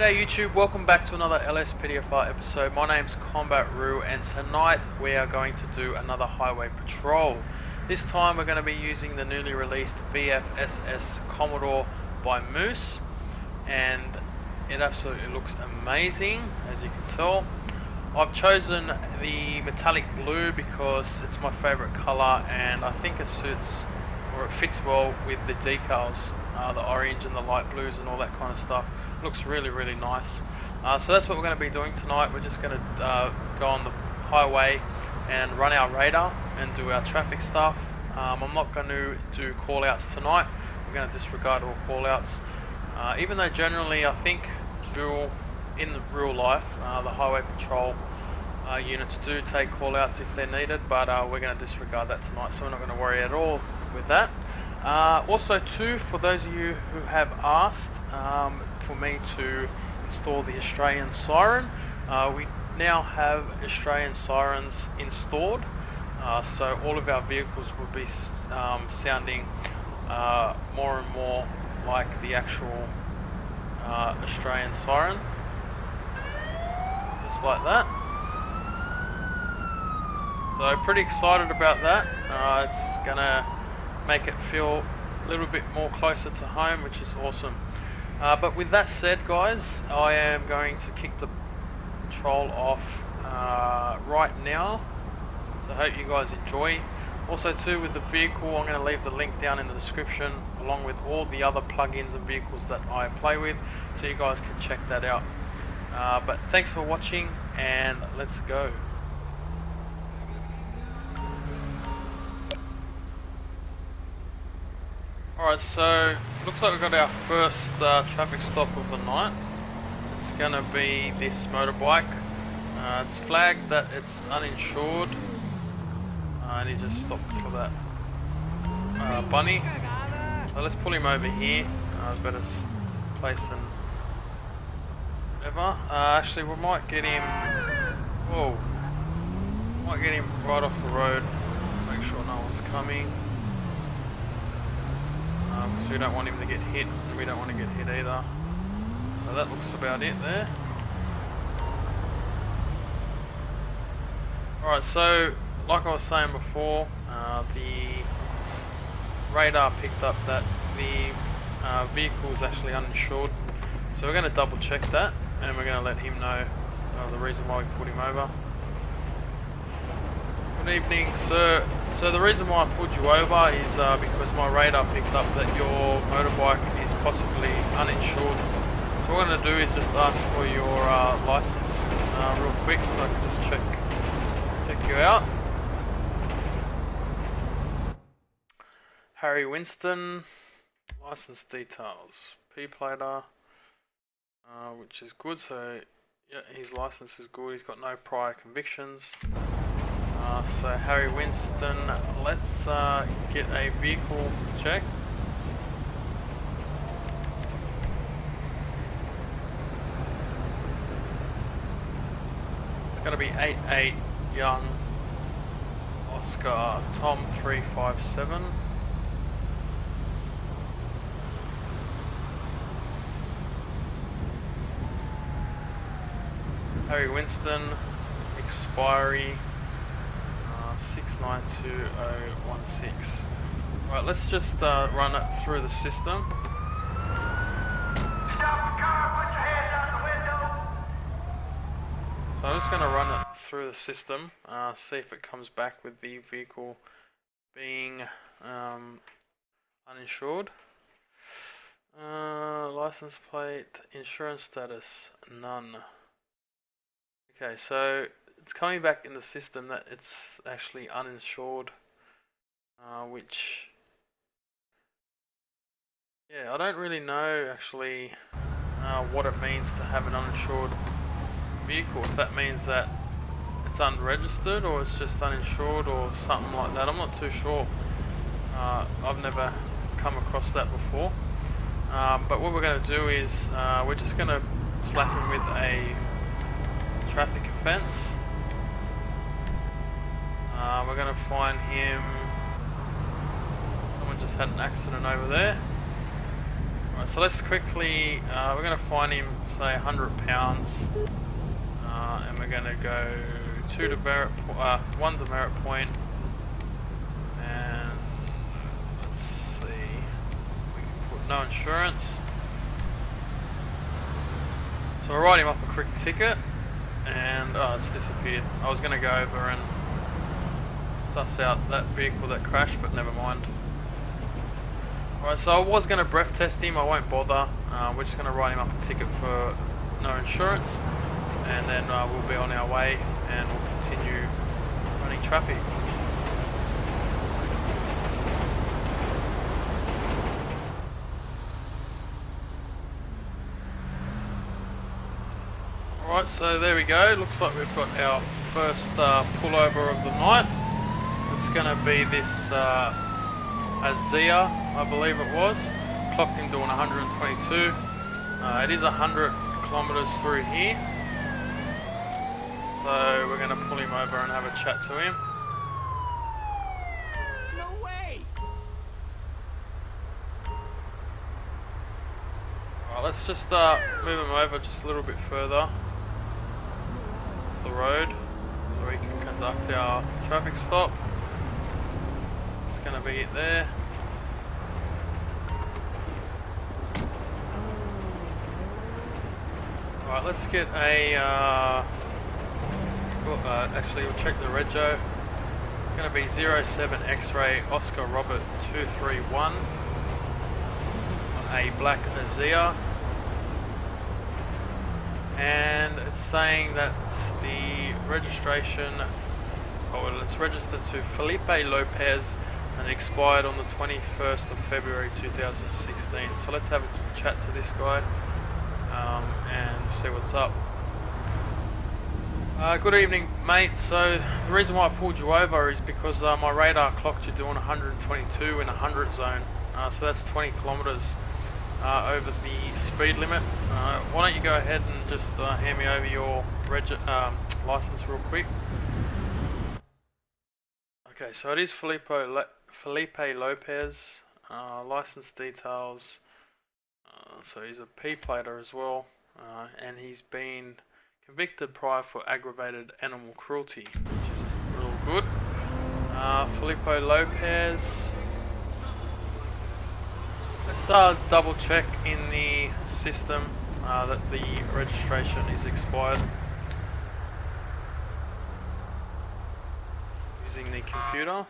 G'day YouTube, welcome back to another LSPDFR episode. My name's Combat Roo and tonight we are going to do another highway patrol. This time we're going to be using the newly released VFSS Commodore by Moose, and it absolutely looks amazing, as you can tell. I've chosen the metallic blue because it's my favourite colour and I think it suits, or it fits well with the decals, the orange and the light blues and all that kind of stuff. Looks really nice. So that's what we're going to be doing tonight. We're just going to go on the highway and run our radar and do our traffic stuff. I'm not going to do call outs tonight. We're going to disregard all call outs, even though generally I think in real life the highway patrol units do take call outs if they're needed, but we're going to disregard that tonight, so we're not going to worry at all with that. Also too, for those of you who have asked for me to install the Australian siren, we now have Australian sirens installed, so all of our vehicles will be sounding more and more like the actual Australian siren, just like that. So pretty excited about that. It's gonna make it feel a little bit more closer to home, which is awesome. But with that said, guys, I am going to kick the patrol off right now, so I hope you guys enjoy. Also too, with the vehicle, I'm going to leave the link down in the description along with all the other plugins and vehicles that I play with, so you guys can check that out. But thanks for watching and let's go. Alright, so looks like we've got our first traffic stop of the night. It's gonna be this motorbike. It's flagged that it's uninsured, and he's just stopped for that bunny. So let's pull him over here. Better place than ever. Actually, we might get him. Whoa! Might get him right off the road. Make sure no one's coming. So we don't want him to get hit, and we don't want to get hit either. So that looks about it there. Alright, so like I was saying before, the radar picked up that the vehicle is actually uninsured. So we're going to double check that, and we're going to let him know the reason why we put him over. Good evening, sir. So the reason why I pulled you over is because my radar picked up that your motorbike is possibly uninsured. So what I'm going to do is just ask for your license real quick, so I can just check you out. Harry Winston, license details, P-plater, which is good. So yeah, his license is good. He's got no prior convictions. So Harry Winston, let's get a vehicle check. It's going to be 88 Young Oscar Tom 357. Harry Winston, expiry 692016. Right, let's just run it through the system. So I'm just going to run it through the system, see if it comes back with the vehicle being uninsured. License plate, insurance status, none. Okay, so it's coming back in the system that it's actually uninsured, which, yeah, I don't really know actually what it means to have an uninsured vehicle. If that means that it's unregistered or it's just uninsured or something like that, I'm not too sure. I've never come across that before. But what we're going to do is we're just going to slap him with a traffic offence. We're going to find him. Someone just had an accident over there. Right, so let's quickly, we're going to fine him, say, £100. And we're going to go 1 demerit point. And let's see, we can put no insurance. So I'll write him up a quick ticket. And it's disappeared. I was going to go over and suss out that vehicle that crashed, but never mind. Alright, so I was going to breath test him, I won't bother. We're just going to write him up a ticket for no insurance, and then we'll be on our way and we'll continue running traffic. Alright, so there we go. Looks like we've got our first pullover of the night. It's going to be this Azia, I believe it was. Clocked in doing 122. It is 100 kilometers through here. So we're going to pull him over and have a chat to him. No way! Alright, let's just move him over just a little bit further the road so we can conduct our traffic stop. It's going to be it there. Alright, let's get a actually we'll check the rego. It's going to be 07 X-ray Oscar Robert 231 on a black Azia. And it's saying that the registration, it's registered to Felipe Lopez and it expired on the 21st of February 2016. So let's have a chat to this guy and see what's up. Good evening, mate. So the reason why I pulled you over is because my radar clocked you doing 122 in a 100 zone. So that's 20 kilometers over the speed limit. Why don't you go ahead and just hand me over your license real quick. Okay, so it is Felipe Lopez. License details. So he's a P-plater as well, and he's been convicted prior for aggravated animal cruelty, which is real good. Felipe Lopez. Let's double check in the system that the registration is expired. Using the computer.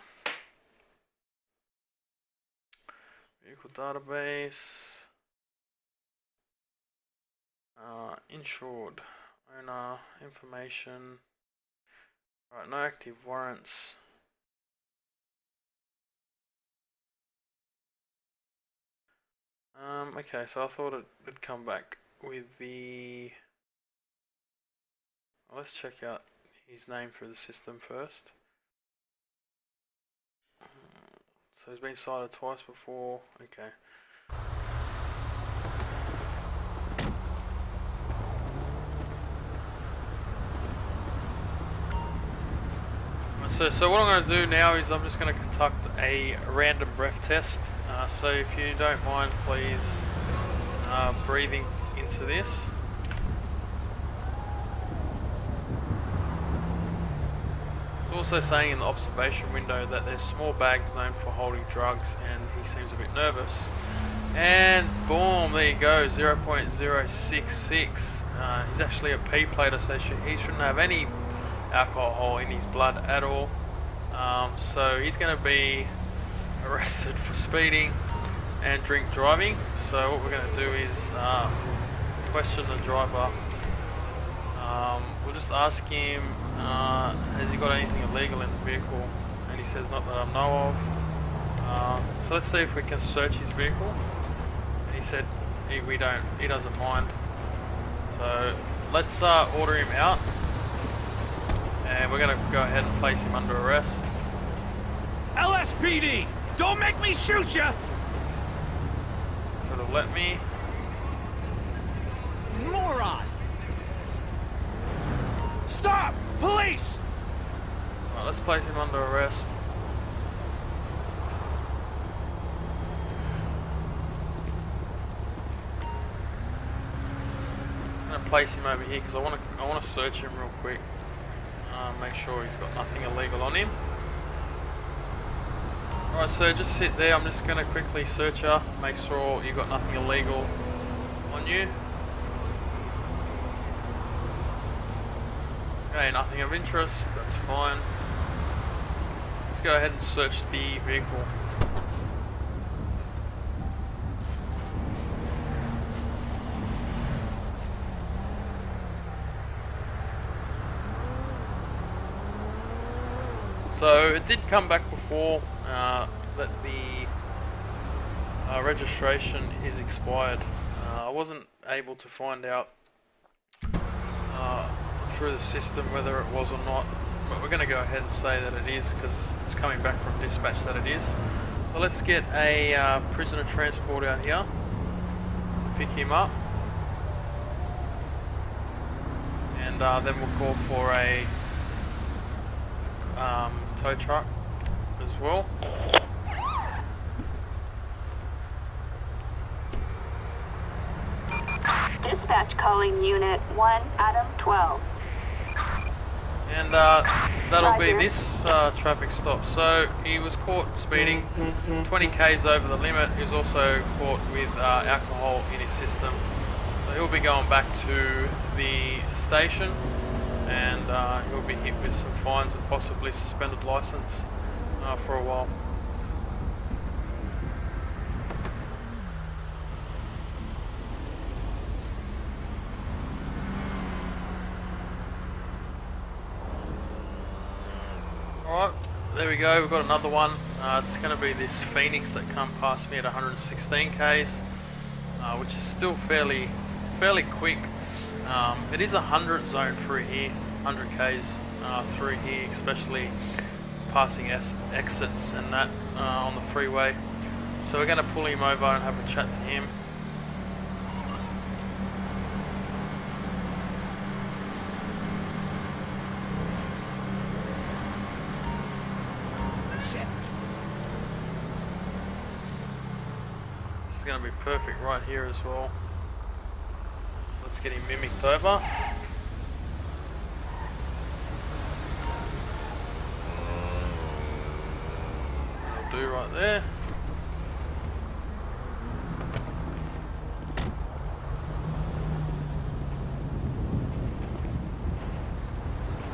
Vehicle database. Insured. Owner. Information. Alright, no active warrants. Okay, so I thought it would come back with the... Well, let's check out his name through the system first. So he's been cited twice before. Okay. So what I'm going to do now is I'm just going to conduct a random breath test. So if you don't mind, please breathing into this. It's also saying in the observation window that there's small bags known for holding drugs, and he seems a bit nervous. And boom, there you go, 0.066. He's actually a P-plater, so he shouldn't have any alcohol in his blood at all. So he's going to be arrested for speeding and drink driving. So what we're going to do is question the driver. We'll just ask him, has he got anything illegal in the vehicle? And he says, not that I know of. So let's see if we can search his vehicle. And he said he doesn't mind. So let's order him out. And we're going to go ahead and place him under arrest. LSPD! Don't make me shoot you! So it'll let me. Moron! Stop! Police! Right, let's place him under arrest. place him over here because I want to search him real quick. Make sure he's got nothing illegal on him. Alright, so just sit there. I'm just going to quickly search her, make sure you've got nothing illegal on you. Okay, nothing of interest, that's fine. Let's go ahead and search the vehicle. So it did come back before that the registration is expired. I wasn't able to find out through the system whether it was or not, but we're going to go ahead and say that it is because it's coming back from dispatch that it is. So let's get a prisoner transport out here to pick him up, and then we'll call for a tow truck as well. Dispatch calling Unit 1, Adam 12. And that'll be this traffic stop. So he was caught speeding 20 k's over the limit. He was also caught with alcohol in his system. So he'll be going back to the station, and he'll be hit with some fines and possibly suspended license for a while. Alright, there we go, we've got another one. It's going to be this Phoenix that come past me at 116 k's, which is still fairly quick. It is a 100 zone through here, 100 k's through here, especially passing exits and that on the freeway. So we're going to pull him over and have a chat to him. This is going to be perfect right here as well. Let's get him mimicked over. That'll do right there.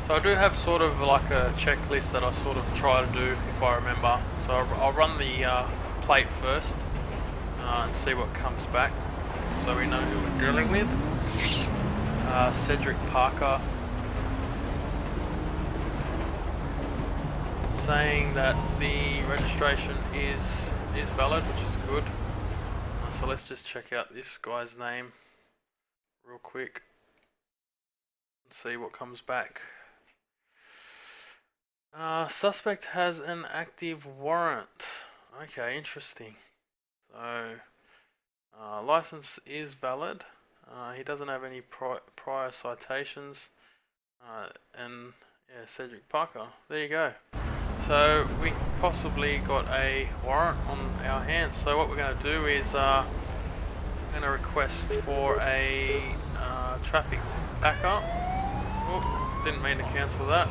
So I do have sort of like a checklist that I sort of try to do if I remember. So I'll run the plate first and see what comes back, so we know who we're dealing with. Cedric Parker, saying that the registration is valid, which is good. So let's just check out this guy's name real quick and see what comes back. Suspect has an active warrant. Okay, interesting. So license is valid. He doesn't have any prior citations, and yeah, Cedric Parker. There you go. So we possibly got a warrant on our hands. So what we're going to do is we're going to request for a traffic backup. Oh, didn't mean to cancel that.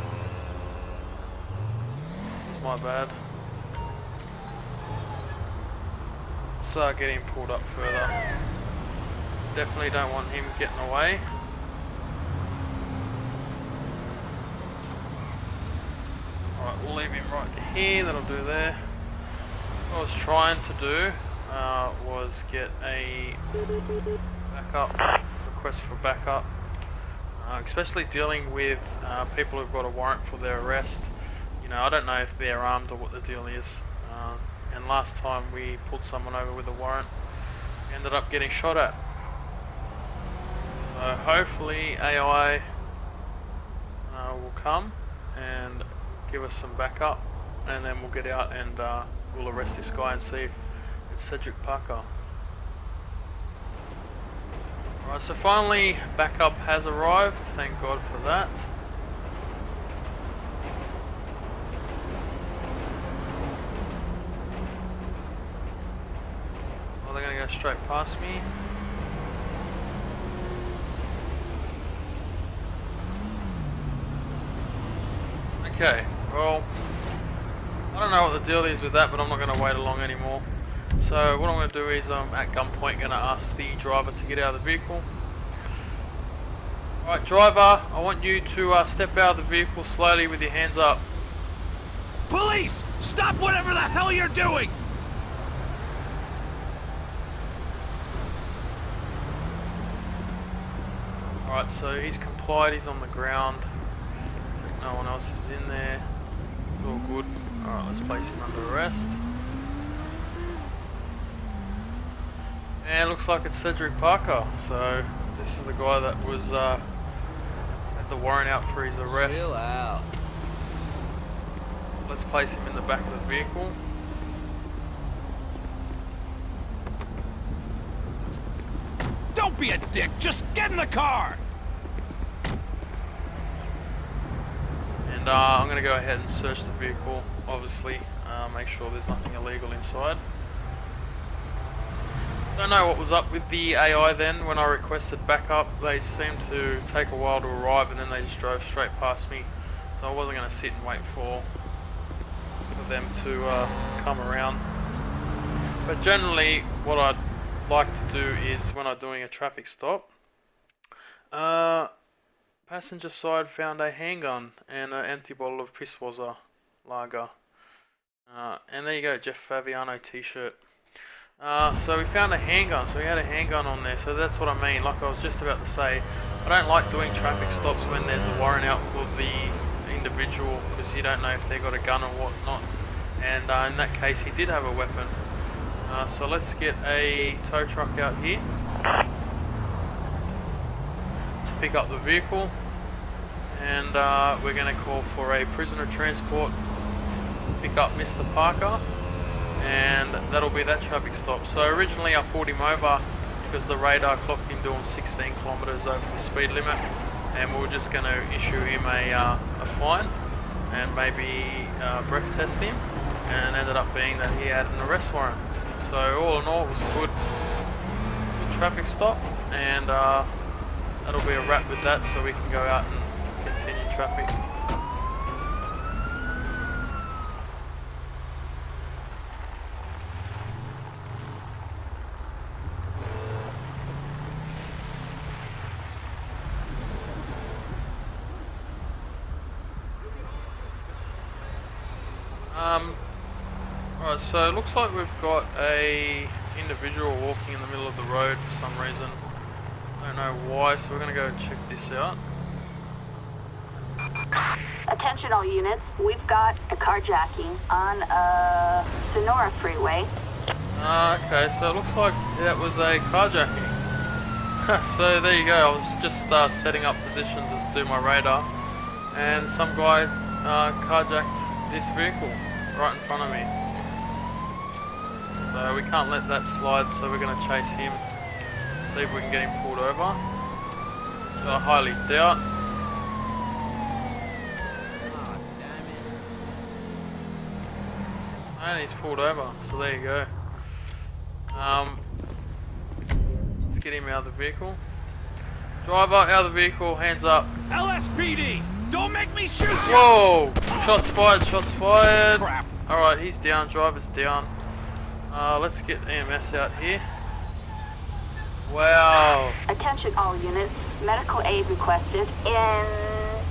It's my bad. Let's get him pulled up further. Definitely don't want him getting away. Alright, we'll leave him right here, that'll do there. What I was trying to do was get a backup, request for backup, especially dealing with people who've got a warrant for their arrest. You know, I don't know if they're armed or what the deal is. And last time we pulled someone over with a warrant, ended up getting shot at. So hopefully AI will come and give us some backup, and then we'll get out and we'll arrest this guy and see if it's Cedric Parker. Alright, so finally backup has arrived, thank God for that. Well, they're going to go straight past me. Okay, well, I don't know what the deal is with that, but I'm not going to wait along anymore. So what I'm going to do is I'm at gunpoint going to ask the driver to get out of the vehicle. Alright, driver, I want you to step out of the vehicle slowly with your hands up. Police! Stop whatever the hell you're doing! Alright, so he's complied, he's on the ground. No one else is in there. It's all good. Alright, let's place him under arrest. And looks like it's Cedric Parker. So this is the guy that was had the warrant out for his arrest. Chill out. Let's place him in the back of the vehicle. Don't be a dick! Just get in the car! And I'm going to go ahead and search the vehicle, obviously, make sure there's nothing illegal inside. Don't know what was up with the AI then. When I requested backup, they seemed to take a while to arrive and then they just drove straight past me. So I wasn't going to sit and wait for them to come around. But generally, what I'd like to do is when I'm doing a traffic stop, passenger side found a handgun and an empty bottle of Pisswasser lager. And there you go, Jeff Favignano t-shirt. So we found a handgun, so we had a handgun on there, so that's what I mean. Like I was just about to say, I don't like doing traffic stops when there's a warrant out for the individual, because you don't know if they got a gun or whatnot. And in that case, he did have a weapon. So let's get a tow truck out here to pick up the vehicle, and we're going to call for a prisoner transport to pick up Mr. Parker, and that'll be that traffic stop. So originally I pulled him over because the radar clocked him doing 16 kilometers over the speed limit, and we were just going to issue him a fine and maybe breath test him, and ended up being that he had an arrest warrant. So all in all, it was a good traffic stop, and that'll be a wrap with that, so we can go out and continue traffic. Alright, so it looks like we've got a individual walking in the middle of the road for some reason. I don't know why, so we're going to go check this out. Attention all units, we've got a carjacking on Sonora Freeway. Okay, so it looks like that was a carjacking. So there you go, I was just setting up position to do my radar, and some guy carjacked this vehicle right in front of me. So we can't let that slide, so we're going to chase him, see if we can get him pulled over, which I highly doubt. And he's pulled over, so there you go. Let's get him out of the vehicle. Driver, out of the vehicle, hands up. LSPD! Don't make me shoot you! Whoa! Shots fired, shots fired. Crap! Alright, he's down, driver's down. Let's get EMS out here. Wow. Attention all units, medical aid requested in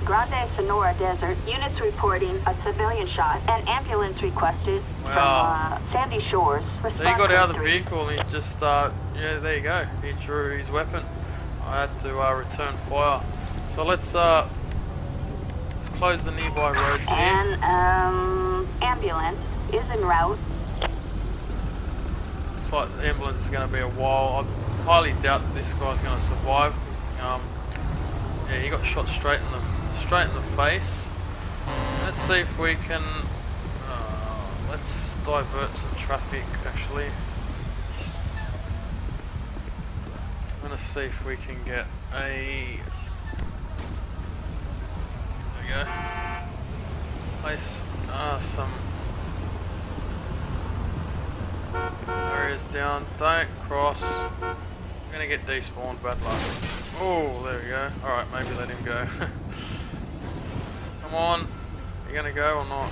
Grande Sonora Desert. Units reporting a civilian shot. An ambulance requested Wow. from Sandy Shores. So he got out of the vehicle and he just, yeah, there you go. He drew his weapon. I had to return fire. So let's close the nearby roads here. An ambulance is en route. Looks like the ambulance is going to be a while. I highly doubt that this guy's going to survive. Yeah, he got shot straight in the face. Let's see if we can. Let's divert some traffic. Actually, I'm going to see if we can get a. There we go. Place some areas down. Don't cross. I'm gonna get despawned, bad luck. Oh, there we go. Alright, maybe let him go. Come on. You gonna go or not?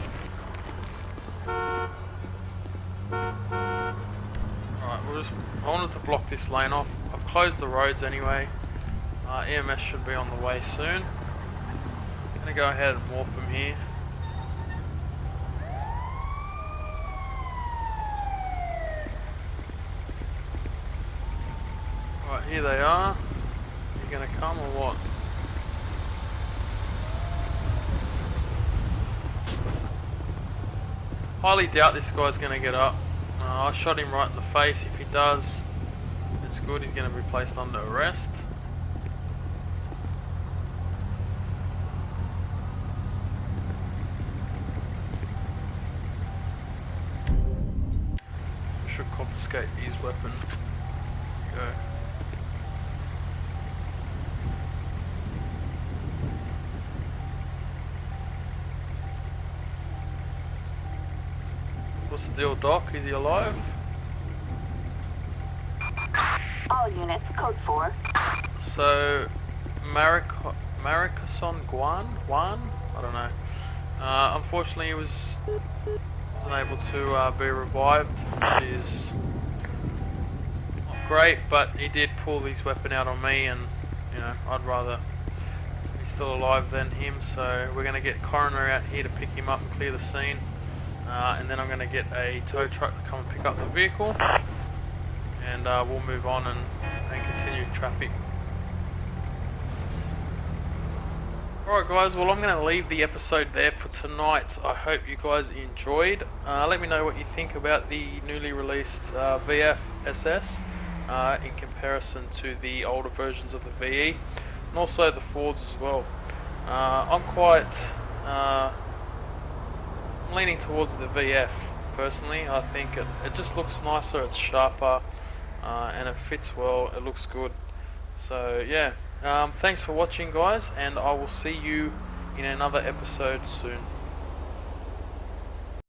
Alright, I wanted to block this lane off. I've closed the roads anyway. EMS should be on the way soon. Gonna go ahead and warp them here. Right, here they are. You gonna come or what? Highly doubt this guy's gonna get up. I shot him right in the face. If he does, it's good. He's gonna be placed under arrest. Should confiscate his weapon. Go. What's the deal, Doc? Is he alive? All units, code 4. So, Marikason Guan? I don't know. Unfortunately, he wasn't able to be revived, which is not great, but he did pull his weapon out on me, and you know, I'd rather he's still alive than him, so we're going to get coroner out here to pick him up and clear the scene, and then I'm going to get a tow truck to come and pick up the vehicle, and we'll move on and continue traffic. Alright guys, well I'm going to leave the episode there for tonight. I hope you guys enjoyed. Let me know what you think about the newly released VF-SS in comparison to the older versions of the VE, and also the Fords as well. I'm leaning towards the VF personally. I think it just looks nicer, it's sharper, and it fits well, it looks good. So yeah. Thanks for watching guys, and I will see you in another episode soon.